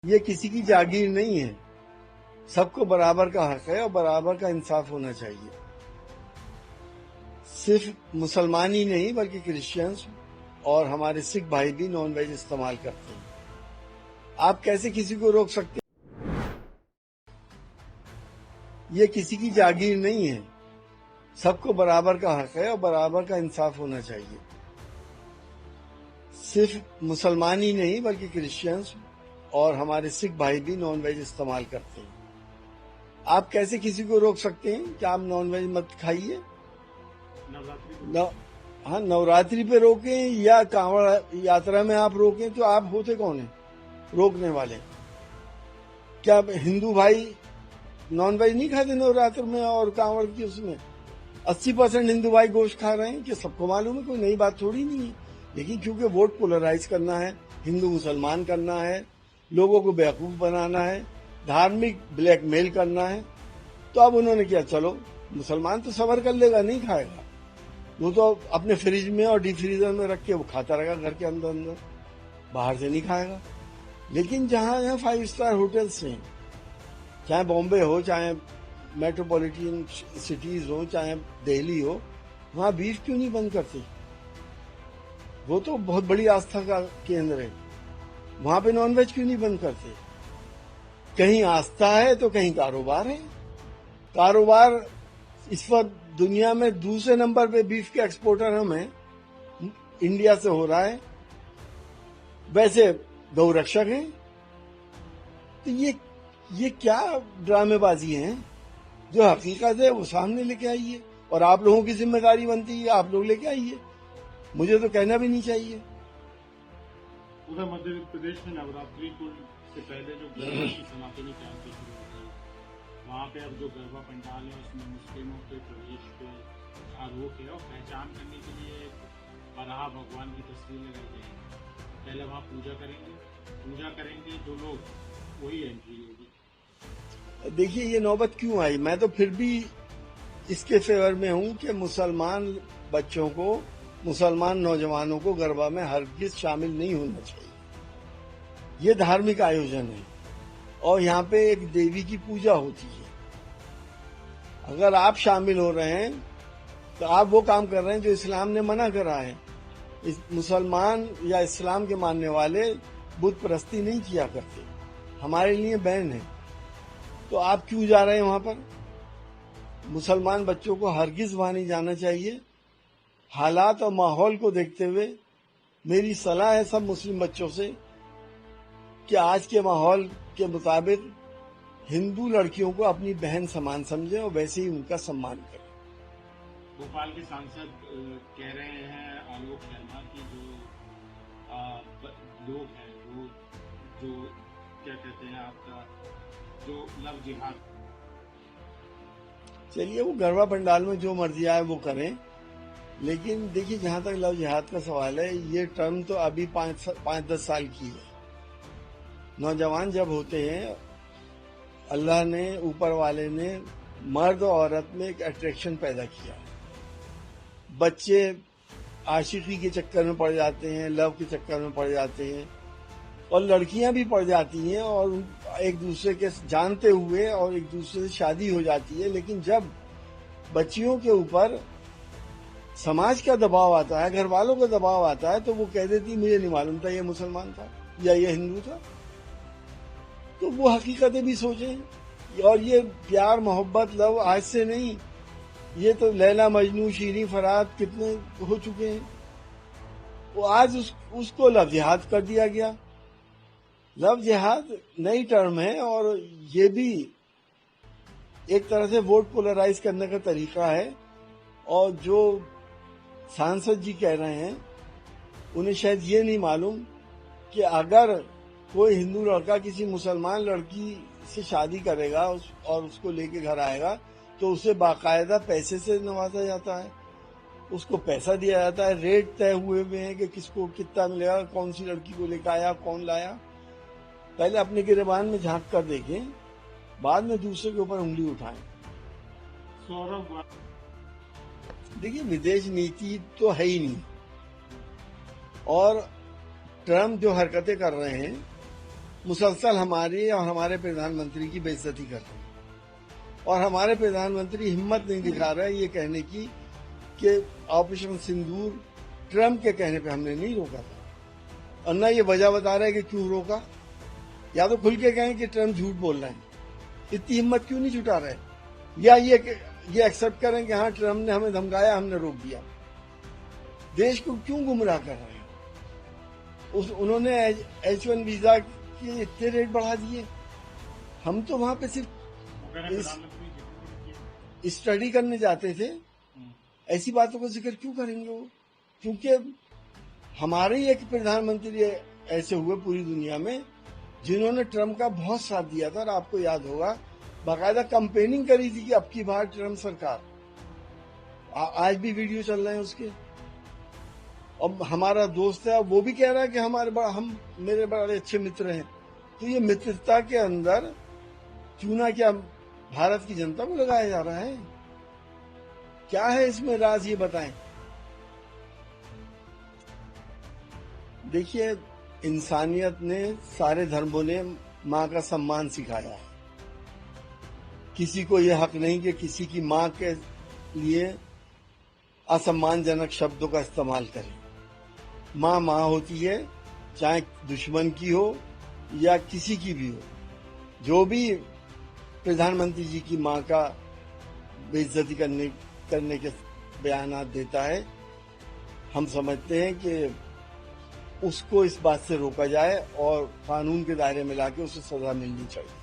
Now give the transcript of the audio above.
ये किसी की जागीर नहीं है। सबको बराबर का हक है और बराबर का इंसाफ होना चाहिए। सिर्फ मुसलमान ही नहीं बल्कि क्रिश्चियंस और हमारे सिख भाई भी नॉन वेज इस्तेमाल करते हैं। आप कैसे किसी को रोक सकते हैं? ये किसी की जागीर नहीं है। सबको बराबर का हक है और बराबर का इंसाफ होना चाहिए। सिर्फ मुसलमान ही नहीं बल्कि क्रिश्चियंस और हमारे सिख भाई भी नॉन वेज इस्तेमाल करते हैं। आप कैसे किसी को रोक सकते हैं कि आप नॉन वेज मत खाइए? हाँ, नवरात्रि पे रोकें या कांवड़ यात्रा में आप रोकें, तो आप होते कौन है रोकने वाले? क्या हिंदू भाई नॉन वेज नहीं खाते नवरात्र में और कांवड़ की उसमें? 80% हिंदू भाई गोश्त खा रहे हैं कि सबको मालूम है, कोई नई बात थोड़ी नहीं है। लेकिन क्योंकि वोट पोलराइज करना है, हिंदू मुसलमान करना है, लोगों को बेवकूफ बनाना है, धार्मिक ब्लैकमेल करना है, तो अब उन्होंने किया, चलो मुसलमान तो सबर कर लेगा, नहीं खाएगा, वो तो अपने फ्रिज में और डीप फ्रीजर में रख के वो खाता रहेगा घर के अंदर अंदर, बाहर से नहीं खाएगा। लेकिन जहां यहाँ 5 स्टार होटल्स हैं, चाहे बॉम्बे हो, चाहे मेट्रोपॉलिटन सिटीज हो, चाहे दिल्ली हो, वहां बीफ क्यों नहीं बंद करते? वो तो बहुत बड़ी आस्था का केंद्र है, वहां पे नॉनवेज क्यों नहीं बंद करते? कहीं आस्था है तो कहीं कारोबार है। कारोबार इस वक्त दुनिया में दूसरे नंबर पे बीफ के एक्सपोर्टर हम हैं, इंडिया से हो रहा है। वैसे गौ रक्षक हैं। तो ये क्या ड्रामेबाजी है? जो हकीकत है वो सामने लेके आइए, और आप लोगों की जिम्मेदारी बनती है, आप लोग लेके आइए। मुझे तो कहना भी नहीं चाहिए। उधर मध्य प्रदेश में नवरात्रि से पहले जो गरबा की समापनी कैंप शुरू होती है, वहाँ पे अब जो गरबा पंडाल है उसमें मुस्लिमों के प्रवेश पे आरोप है, और पहचान करने के लिए बराह भगवान की तस्वीर लगाई जाएगी। पहले वहाँ पूजा करेंगे जो लोग, वही एंट्री होगी। देखिए, ये नौबत क्यों आई? मैं तो फिर भी इसके फेवर में हूं कि मुसलमान बच्चों को, मुसलमान नौजवानों को गरबा में हरगिज शामिल नहीं होना चाहिए। ये धार्मिक आयोजन है और यहाँ पे एक देवी की पूजा होती है। अगर आप शामिल हो रहे हैं तो आप वो काम कर रहे हैं जो इस्लाम ने मना करा है। मुसलमान या इस्लाम के मानने वाले बुत परस्ती नहीं किया करते, हमारे लिए बैन है। तो आप क्यों जा रहे हैं वहां पर? मुसलमान बच्चों को हरगिज वहां नहीं जाना चाहिए। हालात और माहौल को देखते हुए मेरी सलाह है सब मुस्लिम बच्चों से कि आज के माहौल के मुताबिक हिंदू लड़कियों को अपनी बहन समान समझें और वैसे ही उनका सम्मान करें। भोपाल के सांसद कह रहे हैं आलोक शर्मा की जो लोग हैं वो जो क्या कहते हैं आपका जो लव जिहाद। चलिए, वो गरबा पंडाल में जो मर्जी आए वो करें, लेकिन देखिए, जहां तक लव जिहाद का सवाल है, ये टर्म तो अभी 5-10 साल की है। नौजवान जब होते हैं, अल्लाह ने, ऊपर वाले ने मर्द और औरत में एक अट्रैक्शन पैदा किया है। बच्चे आशिकी के चक्कर में पड़ जाते हैं, लव के चक्कर में पड़ जाते हैं, और लड़कियां भी पड़ जाती हैं और एक दूसरे के जानते हुए और एक दूसरे से शादी हो जाती है। लेकिन जब बच्चियों के ऊपर समाज का दबाव आता है, घर वालों का दबाव आता है, तो वो कह देती मुझे नहीं मालूम था ये मुसलमान था या ये हिंदू था। तो वो हकीकतें भी सोचें। और ये प्यार मोहब्बत लव आज से नहीं, ये तो लैला मजनू, शीरी फरात कितने हो चुके हैं। वो आज उसको लव जिहाद कर दिया गया। लव जिहाद नई टर्म है और ये भी एक तरह से वोट पोलराइज करने का तरीका है। और जो सांसद जी कह रहे हैं, उन्हें शायद ये नहीं मालूम कि अगर कोई हिंदू लड़का किसी मुसलमान लड़की से शादी करेगा और उसको लेके घर आएगा, तो उसे बाकायदा पैसे से नवाजा जाता है, उसको पैसा दिया जाता है, रेट तय हुए हुए हैं कि किसको कितना मिलेगा, कौन सी लड़की को लेकर आया, कौन लाया। पहले अपने गिरबान में झांक कर देखें, बाद में दूसरे के ऊपर उंगली उठाएं। सौरभ, देखिए, विदेश नीति तो है ही नहीं, और ट्रम्प जो हरकतें कर रहे हैं मुसलसल हमारी और हमारे प्रधानमंत्री की बेइज्जती कर रहे हैं। और हमारे प्रधानमंत्री हिम्मत नहीं दिखा रहे ये कहने की कि ऑपरेशन सिंदूर ट्रम्प के कहने पे हमने नहीं रोका था, और न ये वजह बता रहे कि क्यों रोका। या तो खुल के कहें कि ट्रम्प झूठ बोल रहे हैं, इतनी हिम्मत क्यों नहीं जुटा रहे, या ये एक्सेप्ट करें कि हाँ ट्रम्प ने हमें धमकाया, हमने रोक दिया। देश को क्यों गुमराह कर रहे हैं? उन्होंने H1 वीजा के इतने रेट बढ़ा दिए। हम तो वहां पे सिर्फ स्टडी करने जाते थे, ऐसी बातों का जिक्र क्यों करेंगे वो? क्योंकि हमारे ही एक प्रधानमंत्री ऐसे हुए पूरी दुनिया में जिन्होंने ट्रम्प का बहुत साथ दिया था, और आपको याद होगा बाकायदा कंपेनिंग करी थी कि अब की बार ट्रम्प सरकार। आज भी वीडियो चल रहे हैं उसके। और हमारा दोस्त है, वो भी कह रहा है कि मेरे बड़े अच्छे मित्र हैं। तो ये मित्रता के अंदर चूना क्या भारत की जनता को लगाया जा रहा है? क्या है इसमें राज, ये बताएं। देखिए, इंसानियत ने, सारे धर्मों ने माँ का सम्मान सिखाया है। किसी को यह हक नहीं कि किसी की माँ के लिए असम्मानजनक शब्दों का इस्तेमाल करे। माँ माँ होती है, चाहे दुश्मन की हो या किसी की भी हो। जो भी प्रधानमंत्री जी की माँ का बेइज्जती करने के बयानात देता है, हम समझते हैं कि उसको इस बात से रोका जाए और कानून के दायरे में लाके उसे सजा मिलनी चाहिए।